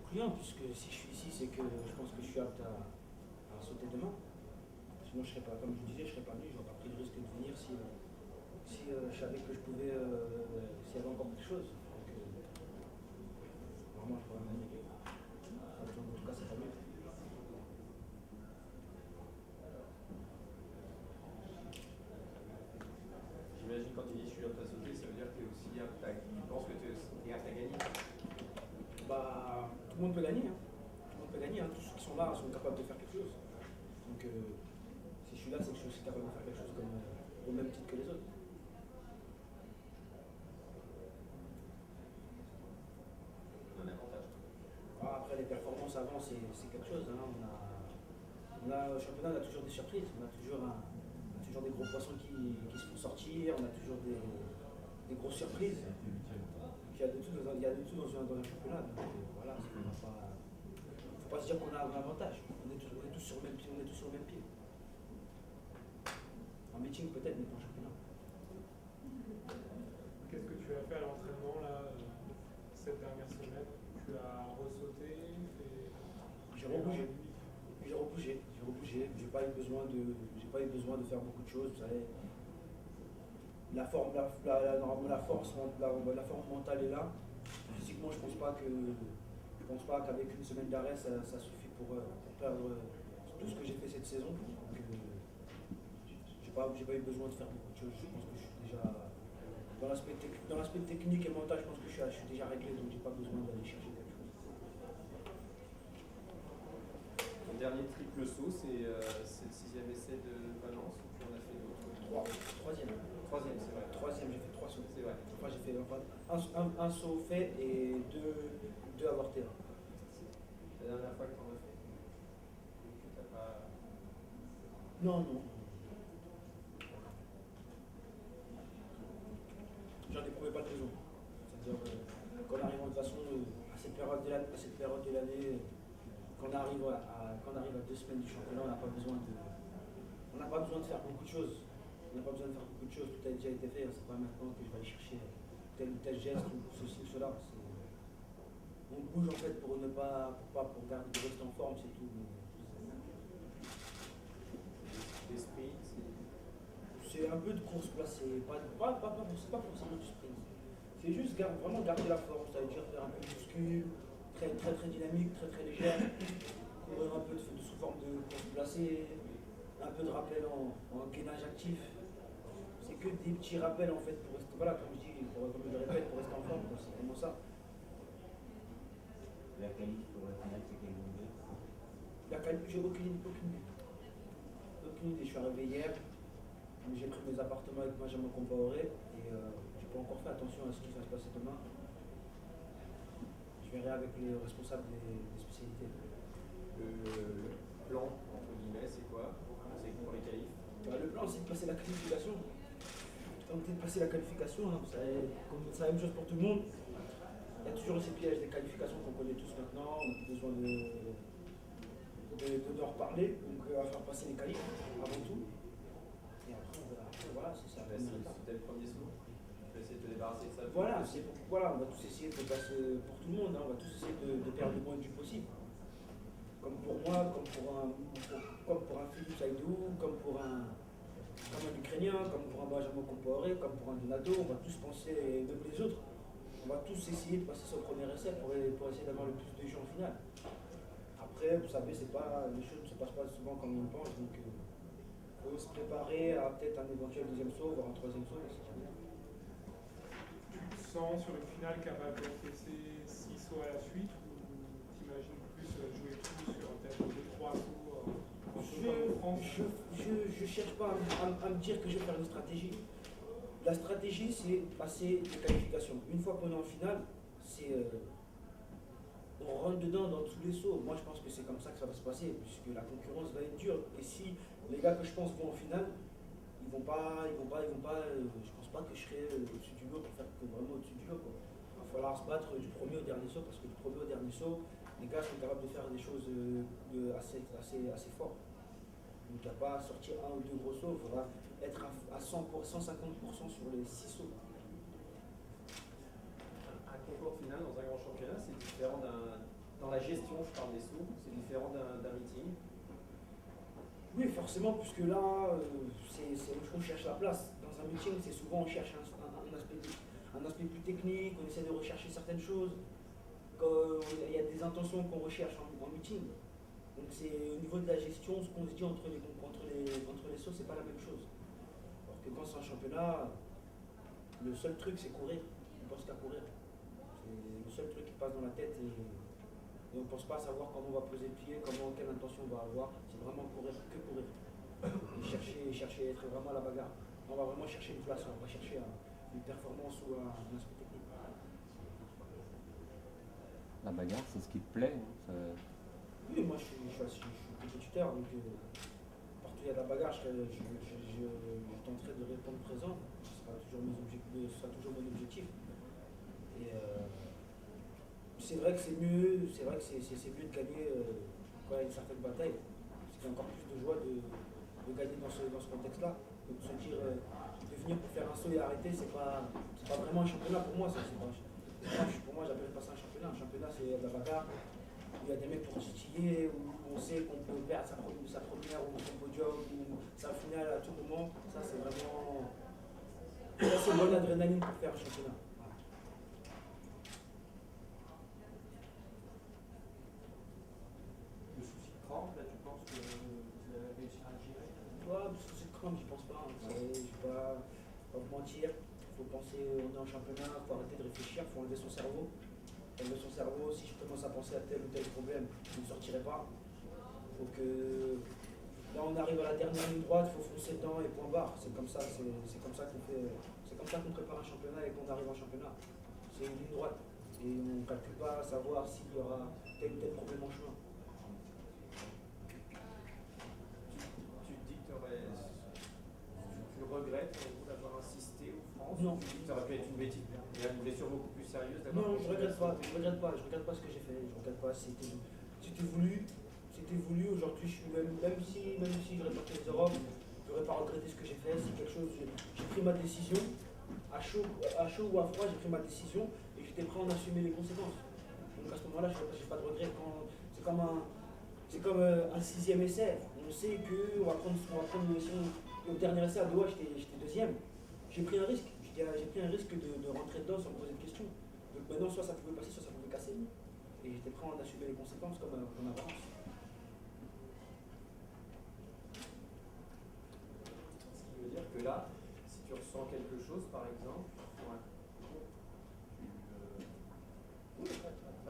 prudent, puisque si je suis ici, c'est que je pense que je suis apte à sauter demain. Sinon, je serais pas, comme je vous disais, je serais pas venu, j'aurais pas pris le risque de venir si je savais que je pouvais, s'il y avait encore quelque chose. Donc, vraiment, je pourrais m'améliorer. En tout cas, c'est pas mieux. J'imagine quand tu dis je suis apte à sauter, ça veut dire que tu es aussi apte à, tu penses que tu es apte à gagner. Bah, tout le monde peut gagner. Hein. Tout le monde peut gagner. Hein. Tous ceux qui sont là sont capables de faire quelque chose. Donc, si je suis là, c'est que je suis aussi capable de faire quelque chose comme, au même titre que les autres. Un avantage. Ah, après, les performances avant, c'est quelque chose. Hein. Au championnat, on a toujours des surprises. On a toujours des gros poissons qui se font sortir. On a toujours des grosses surprises. Il y a de tout dans un championnat. Donc, voilà, faut pas se dire qu'on a un avantage. On est tous sur le même pied. On est tous sur le même pied. En meeting peut-être, mais pas en championnat. Qu'est-ce que tu as fait à l'entraînement là cette dernière semaine? Tu as ressauté? J'ai rebougé. J'ai pas eu besoin de faire beaucoup de choses. Vous savez, la forme mentale est là. Physiquement, je pense pas qu'avec une semaine d'arrêt, ça suffit pour perdre tout ce que j'ai fait cette saison. Donc, j'ai pas eu besoin de faire beaucoup de choses. Je pense que je suis déjà dans l'aspect technique et mental. Je pense que je suis déjà réglé, donc j'ai pas besoin d'aller chercher quelque chose. Ton dernier triple saut, c'est le 6e essai de Valence ou tu en as fait d'autres? Troisième. Troisième, c'est vrai. Troisième, j'ai fait 3 sauts. C'est vrai. Enfin, j'ai fait un saut fait et deux avortés. La dernière fois que tu en as fait? Que t'as pas... Non. J'en éprouvais pas de raison. C'est-à-dire qu'on arrive de toute façon à cette période de l'année, quand on arrive à 2 semaines du championnat, on n'a pas besoin de faire beaucoup de choses. Tout a déjà été fait. C'est pas maintenant que je vais aller chercher tel ou tel geste ou ceci ou cela. On bouge en fait pour garder de rester en forme, c'est tout. L'esprit, c'est un peu de course, là, c'est pas forcément du sprint. C'est juste vraiment garder la forme, ça veut dire faire un peu de muscu, très très très dynamique, très très légère, courir un peu sous forme de course placée, un peu de rappel en gainage actif. C'est que des petits rappels en fait pour rester, voilà, comme je le répète, pour rester en forme, c'est vraiment ça. La qualif pour le final, c'est quel niveau? La qualif, j'ai aucune idée. Je suis arrivé hier, j'ai pris mes appartements avec Benjamin Compaoré et j'ai pas encore fait attention à ce qui va se passer demain. Je verrai avec les responsables des spécialités. le plan, entre guillemets, c'est quoi? C'est pour les qualifs? Le plan, c'est de passer la qualification. Tenter de passer la qualification, hein. C'est la même chose pour tout le monde. Il y a toujours ces pièges des qualifications qu'on connaît tous maintenant. On a besoin d'en reparler, donc à faire passer les qualifs avant tout. Et après, voilà, c'est ça. C'était le premier saut. Tu vas essayer de te débarrasser de ça. Voilà, on va tous essayer de passer pour tout le monde, hein, on va tous essayer de perdre le moins de vue possible. Comme pour moi, comme pour un Philippe Saïdou, comme un Ukrainien, comme pour un Benjamin Compaoré, comme pour un Donato, on va tous penser, et même les autres, on va tous essayer de passer son premier essai pour essayer d'avoir le plus de jeux en finale. Après, vous savez, les choses ne se passent pas souvent comme on le pense, donc il faut se préparer à peut-être un éventuel deuxième saut, voire un troisième saut. Tu te sens sur une finale capable d'encaisser 6 sauts à la suite ou t'imagines plus jouer tout sur peut-être 2-3 sauts Je cherche pas à me dire que je vais faire une stratégie. La stratégie, c'est passer les qualifications. Une fois qu'on est en finale, on rentre dedans dans tous les sauts. Moi, je pense que c'est comme ça que ça va se passer, puisque la concurrence va être dure. Et si les gars que je pense vont en finale, ils vont pas. Je pense pas que je serai au-dessus du lot pour faire que vraiment au-dessus du lot, quoi. Il va falloir se battre du premier au dernier saut, parce que du premier au dernier saut, les gars sont capables de faire des choses assez fortes. Donc il n'y a pas à sortir un ou deux gros sauts, il faudra être à 150% sur les 6 sauts. Un concours final dans un grand championnat, c'est différent dans la gestion, je parle des sauts, c'est différent d'un meeting. Oui, forcément, puisque là, on cherche la place. Dans un meeting, c'est souvent on cherche un aspect plus technique, on essaie de rechercher certaines choses. Il y a des intentions qu'on recherche en meeting. Donc c'est au niveau de la gestion, ce qu'on se dit entre les sauts, c'est pas la même chose. Alors que quand c'est un championnat, le seul truc c'est courir. On pense qu'à courir. C'est le seul truc qui passe dans la tête et on ne pense pas à savoir comment on va poser le pied, quelle intention on va avoir. C'est vraiment courir, que courir. Et chercher à être vraiment à la bagarre. On va vraiment chercher une place, on va chercher une performance ou un aspect technique. La bagarre, c'est ce qui te plaît, hein, Oui, moi je suis compétiteur, donc partout où il y a de la bagarre, je tenterai de répondre présent. Ce sera toujours mon objectif. Et c'est vrai que c'est mieux de gagner quand il y a une certaine bataille. C'est encore plus de joie de gagner dans ce contexte-là. De se dire, de venir pour faire un saut et arrêter, c'est pas vraiment un championnat pour moi. Pour moi, j'appelle pas ça un championnat. Un championnat, c'est de la bagarre. Il y a des mecs pour titiller, où on sait qu'on peut perdre sa première ou son podium ou sa finale à tout moment. Ça, c'est vraiment. Ça, c'est une bonne adrénaline pour faire un championnat. Le souci de crampe, là, tu penses que vous allez réussir à le gérer? Ouais, c'est quand j'y pense pas. Je vais pas vous mentir. Il faut penser, on est en championnat, il faut arrêter de réfléchir, il faut enlever son cerveau. Enlever son cerveau, si je commence à penser à tel ou tel problème, je ne sortirai pas. Faut que. Là, on arrive à la dernière ligne droite, il faut foncer dedans et point barre. C'est comme ça qu'on fait. C'est comme ça qu'on prépare un championnat et qu'on arrive en championnat. C'est une ligne droite. Et on ne calcule pas à savoir s'il y aura tel ou tel problème en chemin. Tu te dis que tu regrettes d'avoir insisté aux France? Non. Tu dis que ça aurait pu être une bêtise, et une blessure beaucoup plus sérieuse d'avoir. Non, je regrette pas ce que j'ai fait, je regrette pas, c'était voulu, aujourd'hui même si j'aurais pas fait les Europes, j'aurais pas regretté ce que j'ai fait, c'est quelque chose, j'ai pris ma décision, à chaud ou à froid, j'ai pris ma décision et j'étais prêt à en assumer les conséquences. Donc à ce moment-là, j'ai pas de regret. C'est comme un sixième essai, on sait qu'on va prendre une mission, au dernier essai à Doha, j'étais deuxième, j'ai pris un risque. J'ai pris un risque de rentrer dedans sans me poser de questions. Donc maintenant, soit ça pouvait passer, soit ça pouvait casser. Et j'étais prêt à en assumer les conséquences comme avance. Ce qui veut dire que là, si tu ressens quelque chose, par exemple, pas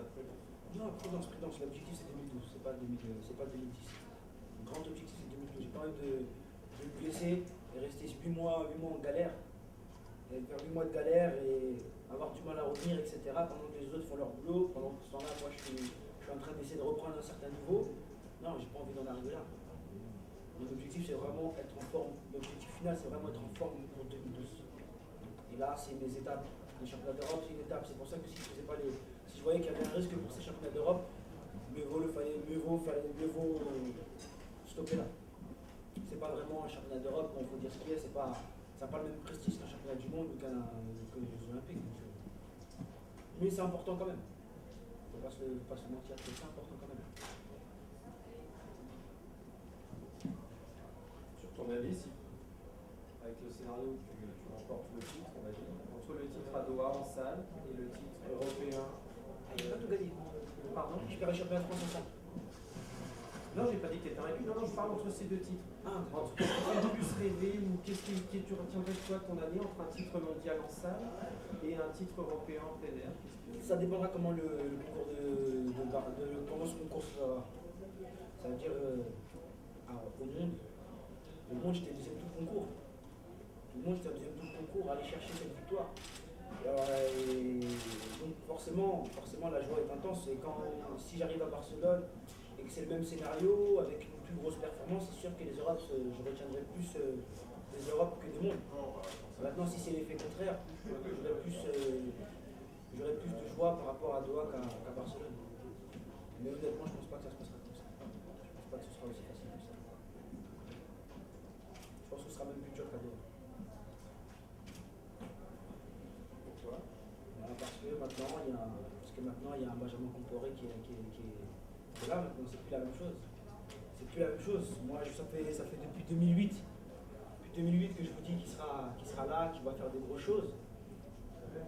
de prudence. Non, prudence. L'objectif c'est 2012, c'est pas 2010. Le grand objectif c'est 2012. J'ai pas envie de me blesser et rester 8 mois en galère. Et faire 8 mois de galère et avoir du mal à revenir, etc. Pendant que les autres font leur boulot, pendant que ce temps-là, moi je suis en train d'essayer de reprendre un certain niveau. Non, j'ai pas envie d'en arriver là. Mon objectif c'est vraiment être en forme. L'objectif final c'est vraiment être en forme pour 2012. Et là, c'est mes étapes. Les championnats d'Europe, c'est une étape. C'est pour ça que si je voyais qu'il y avait un risque pour ces championnats d'Europe, mieux vaut stopper là. C'est pas vraiment un championnat d'Europe, il faut dire ce qu'il y a, ça n'a pas le même prestige qu'un championnat du monde ou que les Jeux Olympiques. Mais c'est important quand même. Il ne faut pas se mentir, c'est important quand même. Sur ton avis, si, avec le scénario où tu remportes le titre, on va dire, entre le titre à Doha en salle et le titre européen. J'ai pas tout gagné. Pardon? Je perds le championnat de France en salle. Non, j'ai pas dit que tu étais invaincu. Non, je parle entre ces deux titres. Entre qu'est-ce qui fait le plus rêver ou qu'est-ce que tu retiendrais de toi de ton année entre un titre mondial en salle et un titre européen en plein air? Ça dépendra comment le concours comment ce concours sera. Ça veut dire au monde j'étais deuxième tout le concours. Tout le monde j'étais deuxième tout le concours à aller chercher cette victoire. Et donc forcément la joie est intense. Et si j'arrive à Barcelone et que c'est le même scénario avec une plus grosse performance, c'est sûr que les Europes, je retiendrai plus des Europes que des mondes. Maintenant, si c'est l'effet contraire, j'aurai plus de joie par rapport à Doha qu'à Barcelone. Mais honnêtement, je ne pense pas que ça se passera comme ça. Je ne pense pas que ce sera aussi facile que ça. Je pense que ce sera même plus dur qu'à Doha. Pourquoi? Parce que maintenant, parce que maintenant il y a un Benjamin Comporé qui est là maintenant, c'est plus la même chose. C'est plus la même chose. Moi, ça fait depuis 2008. Depuis 2008 que je vous dis qu'il sera là, qu'il va faire des grosses choses.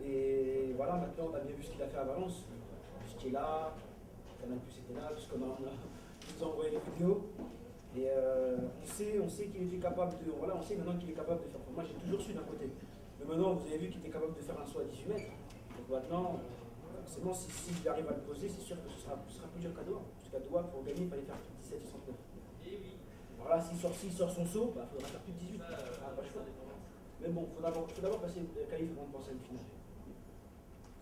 Et voilà, maintenant on a bien vu ce qu'il a fait à Valence. Ce qui est là, Canal Plus était là, puisqu'on nous a envoyé les vidéos. Et on sait qu'il était capable de. Voilà, on sait maintenant qu'il est capable de faire. Moi j'ai toujours su d'un côté. Mais maintenant vous avez vu qu'il était capable de faire un saut à 18 mètres. Donc maintenant, forcément, s'il arrive à le poser, c'est sûr que ce sera plus dur qu'à Doha. Parce qu'à Doha, pour gagner, il fallait faire plus de 17, 69. Voilà, s'il sort son saut, il faudra faire plus de 18. Ah, pas le choix. Mais bon, il faut d'abord passer le qualif avant de penser à une finale.